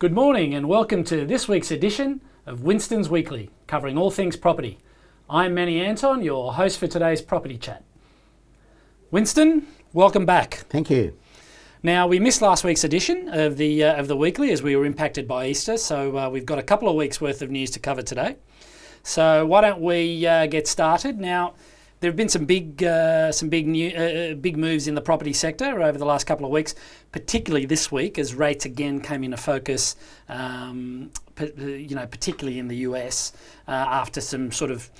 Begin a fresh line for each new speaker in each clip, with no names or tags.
Good morning and welcome to this week's edition of Winston's Weekly, covering all things property. I'm Manny Anton, your host for today's Property Chat. Winston, welcome back.
Thank you.
Now, we missed last week's edition of the Weekly as we were impacted by Easter, so we've got a couple of weeks' worth of news to cover today. So why don't we get started? Now, there have been some big moves in the property sector over the last couple of weeks, particularly this week as rates again came into focus, particularly in the US after some sort of,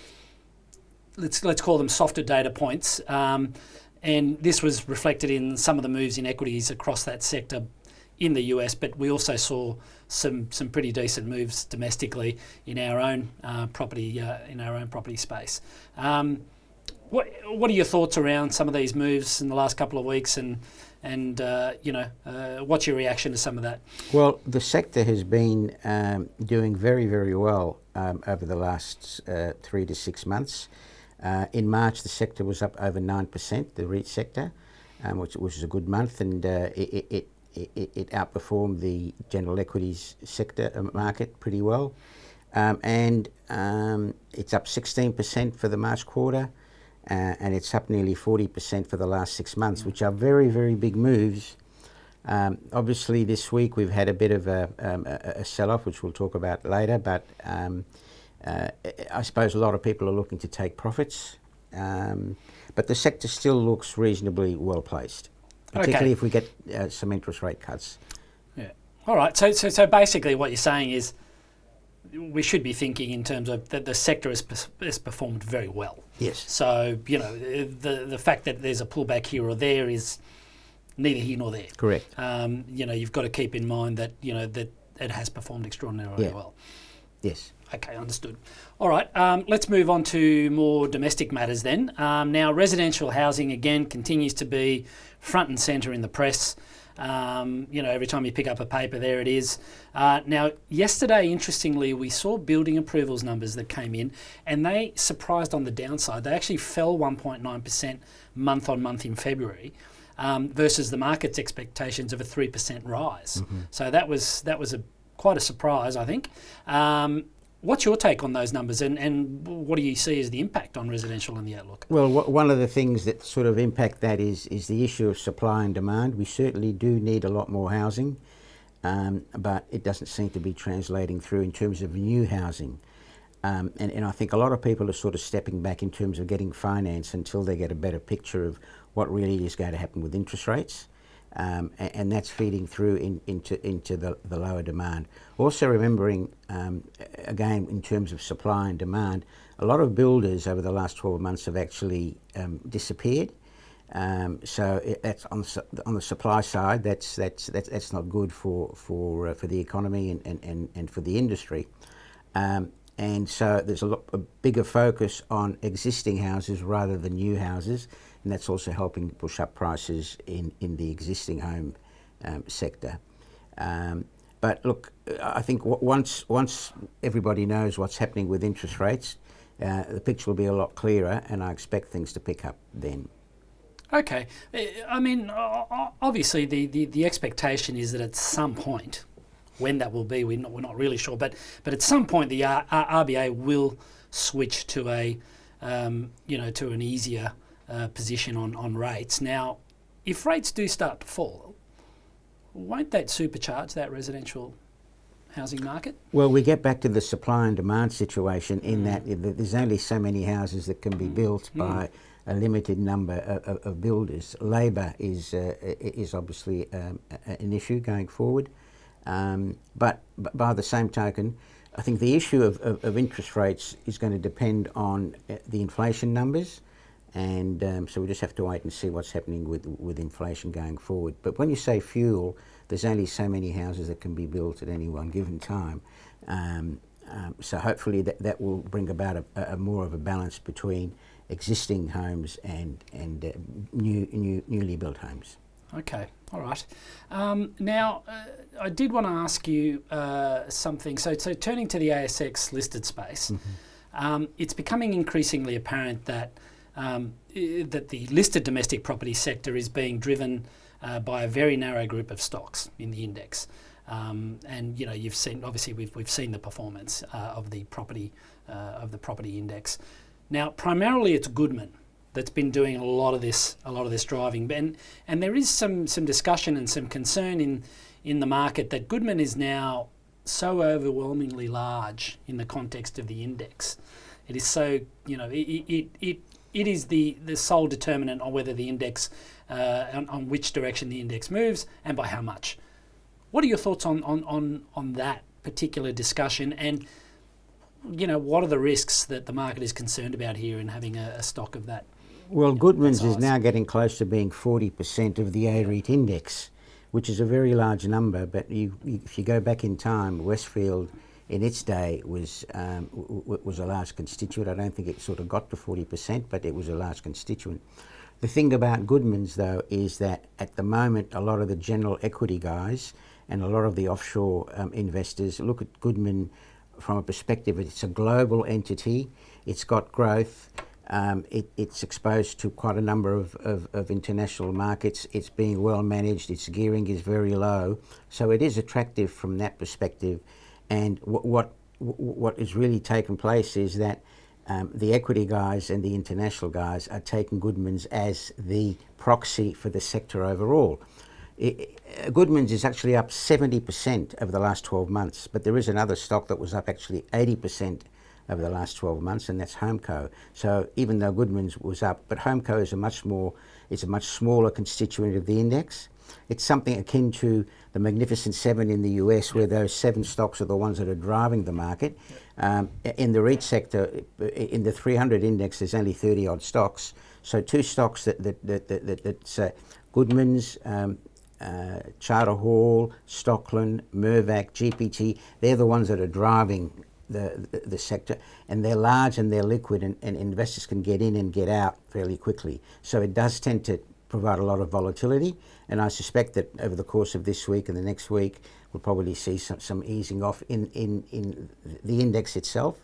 let's call them softer data points. And this was reflected in some of the moves in equities across that sector in the US, but we also saw some pretty decent moves domestically in our own property space. What are your thoughts around some of these moves in the last couple of weeks, and what's your reaction to some of that?
Well, the sector has been doing very, very well over the last 3 to 6 months. In March, the sector was up over 9%, the REIT sector, which was a good month, and it outperformed the general equities sector market pretty well. And it's up 16% for the March quarter. And it's up nearly 40% for the last 6 months, which are very, very big moves. Obviously, this week we've had a bit of a sell-off, which we'll talk about later, but I suppose a lot of people are looking to take profits. But the sector still looks reasonably well placed, particularly if we get some interest rate cuts.
Yeah. All right. So basically what you're saying is we should be thinking in terms of that the sector has performed very well.
Yes.
So, the fact that there's a pullback here or there is neither here nor there.
Correct.
You've got to keep in mind that, that it has performed extraordinarily well.
Yes.
Okay, understood. All right, let's move on to more domestic matters then. Now, residential housing, again, continues to be front and centre in the press. Every time you pick up a paper, there it is. Now, yesterday, interestingly, we saw building approvals numbers that came in, and they surprised on the downside. They actually fell 1.9% month on month in February, versus the market's expectations of a 3% rise. Mm-hmm. So that was quite a surprise, I think. What's your take on those numbers, and what do you see as the impact on residential and the outlook?
Well, one of the things that sort of impact that is the issue of supply and demand. We certainly do need a lot more housing, but it doesn't seem to be translating through in terms of new housing. And I think a lot of people are sort of stepping back in terms of getting finance until they get a better picture of what really is going to happen with interest rates. And that's feeding through into the lower demand. Also remembering, again, in terms of supply and demand, a lot of builders over the last 12 months have actually disappeared. So that's on the supply side. That's not good for the economy and for the industry. And so there's a bigger focus on existing houses rather than new houses, and that's also helping push up prices in the existing home sector. But look, I think once everybody knows what's happening with interest rates, the picture will be a lot clearer, and I expect things to pick up then.
Okay. I mean, obviously the expectation is that at some point, when that will be, we're not really sure, but at some point the RBA will switch to to an easier position on rates. Now, if rates do start to fall, won't that supercharge that residential housing market?
Well, we get back to the supply and demand situation in that there's only so many houses that can be built by a limited number of builders. Labour is obviously an issue going forward. But by the same token, I think the issue of interest rates is going to depend on the inflation numbers, and so we just have to wait and see what's happening with inflation going forward. But when you say fuel, there's only so many houses that can be built at any one given time. So hopefully that will bring about a more of a balance between existing homes and newly built homes.
Okay, all right. Now, I did want to ask you something. So turning to the ASX listed space, it's becoming increasingly apparent that the listed domestic property sector is being driven by a very narrow group of stocks in the index. And you've seen, obviously we've seen the performance of the property index. Now, primarily it's Goodman that's been doing a lot of this driving, and there is some discussion and some concern in the market that Goodman is now so overwhelmingly large in the context of the index. It is so, it is the sole determinant on whether the index, on which direction the index moves and by how much. What are your thoughts on that particular discussion, and what are the risks that the market is concerned about here in having a stock of that?
Well, Goodman's is now getting close to being 40% of the A-REIT Index, which is a very large number. But if you go back in time, Westfield in its day was a large constituent. I don't think it sort of got to 40%, but it was a large constituent. The thing about Goodman's, though, is that at the moment, a lot of the general equity guys and a lot of the offshore investors look at Goodman from a perspective that it's a global entity, it's got growth, it's exposed to quite a number of international markets, it's being well managed, its gearing is very low, so it is attractive from that perspective. And what is really taken place is that the equity guys and the international guys are taking Goodman's as the proxy for the sector overall. Goodman's is actually up 70% over the last 12 months, but there is another stock that was up actually 80% over the last 12 months, and that's Homeco. So even though Goodman's was up, but Homeco is a much smaller constituent of the index. It's something akin to the Magnificent Seven in the US, where those 7 stocks are the ones that are driving the market. In the REIT sector, in the 300 index, there's only 30 odd stocks. So 2 stocks that's Goodman's, Charter Hall, Stockland, Mirvac, GPT, they're the ones that are driving the sector, and they're large and they're liquid, and investors can get in and get out fairly quickly. So it does tend to provide a lot of volatility, and I suspect that over the course of this week and the next week we'll probably see some easing off in the index itself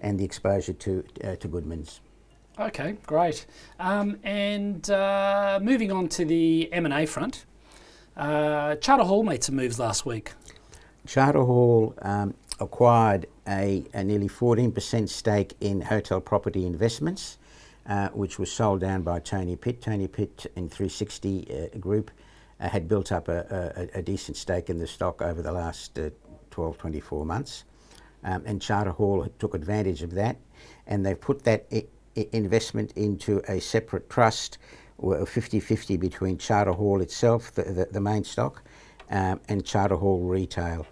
and the exposure to Goodman's.
Okay, great. And moving on to the M&A front, Charter Hall made some moves last week.
Charter Hall acquired a nearly 14% stake in Hotel Property Investments, which was sold down by Tony Pitt. Tony Pitt in 360 Group had built up a decent stake in the stock over the last 12-24 months, and Charter Hall took advantage of that, and they put that investment into a separate trust, 50-50 between Charter Hall itself, the main stock, and Charter Hall Retail.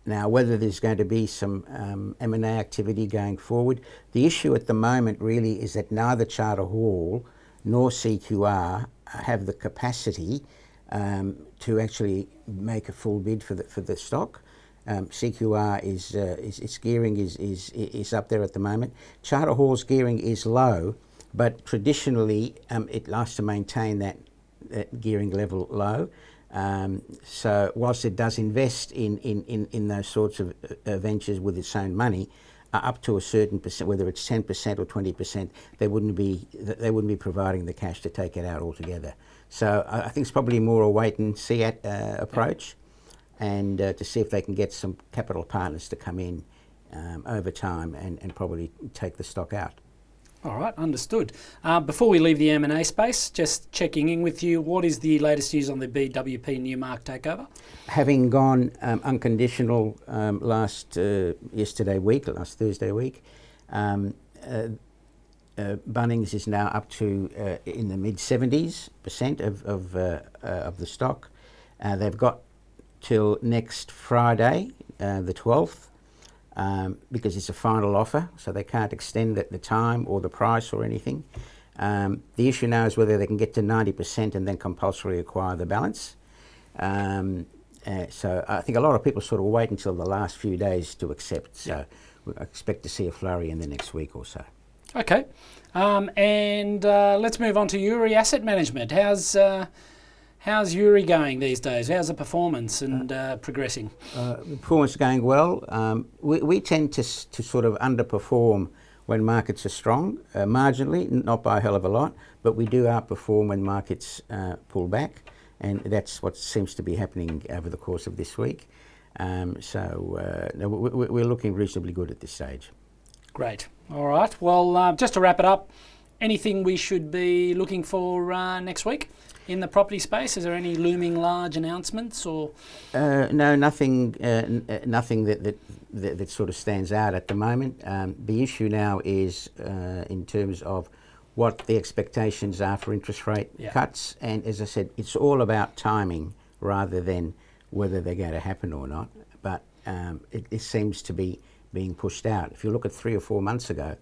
Now, whether there's going to be some M&A activity going forward, the issue at the moment really is that neither Charter Hall nor CQR have the capacity to actually make a full bid for the stock. CQR is its gearing is up there at the moment. Charter Hall's gearing is low, but traditionally it likes to maintain that gearing level low. So whilst it does invest in those sorts of ventures with its own money, up to a certain percent, whether it's 10% or 20%, they wouldn't be providing the cash to take it out altogether. So I think it's probably more a wait and see approach, and to see if they can get some capital partners to come in over time and probably take the stock out.
All right, understood. Before we leave the M&A space, just checking in with you, what is the latest news on the BWP Newmark takeover? Having gone
unconditional last Thursday week, Bunnings is now up to in the mid-70s% of the stock. They've got till next Friday, the 12th, because it's a final offer, so they can't extend the time or the price or anything. The issue now is whether they can get to 90% and then compulsorily acquire the balance. So I think a lot of people sort of wait until the last few days to accept. So we expect to see a flurry in the next week or so. Okay, and let's move on to URI Asset Management. How's URI going these days? How's the performance and progressing? The performance is going well. We tend to sort of underperform when markets are strong, marginally, not by a hell of a lot, but we do outperform when markets pull back. and that's what seems to be happening over the course of this week. No, we're looking reasonably good at this stage.
Great. All right. Well, just to wrap it up, anything we should be looking for next week in the property space? Is there any looming large announcements or?
No, nothing. Nothing that sort of stands out at the moment. The issue now is in terms of what the expectations are for interest rate cuts, and as I said, it's all about timing rather than whether they're going to happen or not. But it seems to be being pushed out. If you look at 3 or 4 months ago,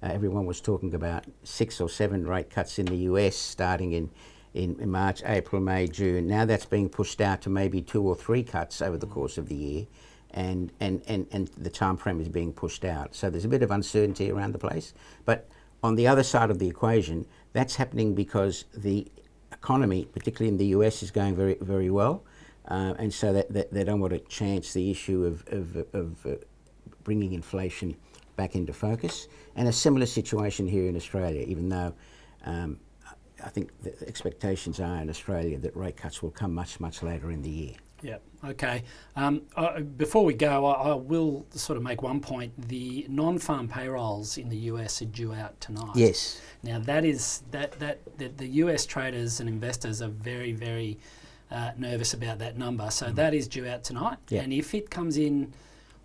everyone was talking about 6 or 7 rate cuts in the US starting in March, April, May, June. Now that's being pushed out to maybe 2 or 3 cuts over the course of the year, and the time frame is being pushed out. So there's a bit of uncertainty around the place. But on the other side of the equation, that's happening because the economy, particularly in the US, is going very, very well. And so that they don't want to chance the issue of bringing inflation back into focus. And a similar situation here in Australia, even though I think the expectations are in Australia that rate cuts will come much, much later in the year.
Yeah, okay. Before we go, I will sort of make one point. The non-farm payrolls in the US are due out tonight.
Yes.
Now that is the US traders and investors are very, very nervous about that number. So that is due out tonight. Yeah. And if it comes in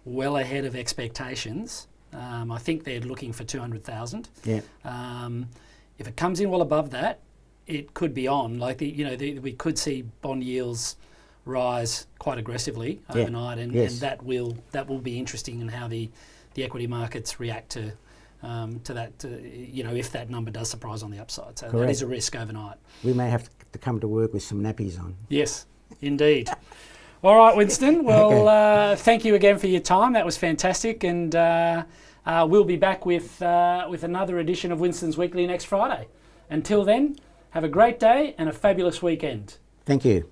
well ahead of expectations, I think they're looking for 200,000. Yeah. If it comes in well above that, it could be on. Like we could see bond yields rise quite aggressively overnight, and that will be interesting in how the equity markets react to that. If that number does surprise on the upside, so that is a risk overnight.
We may have to come to work with some nappies on.
Yes, indeed. All right, Winston. Well, thank you again for your time. That was fantastic, and we'll be back with another edition of Winston's Weekly next Friday. Until then, have a great day and a fabulous weekend.
Thank you.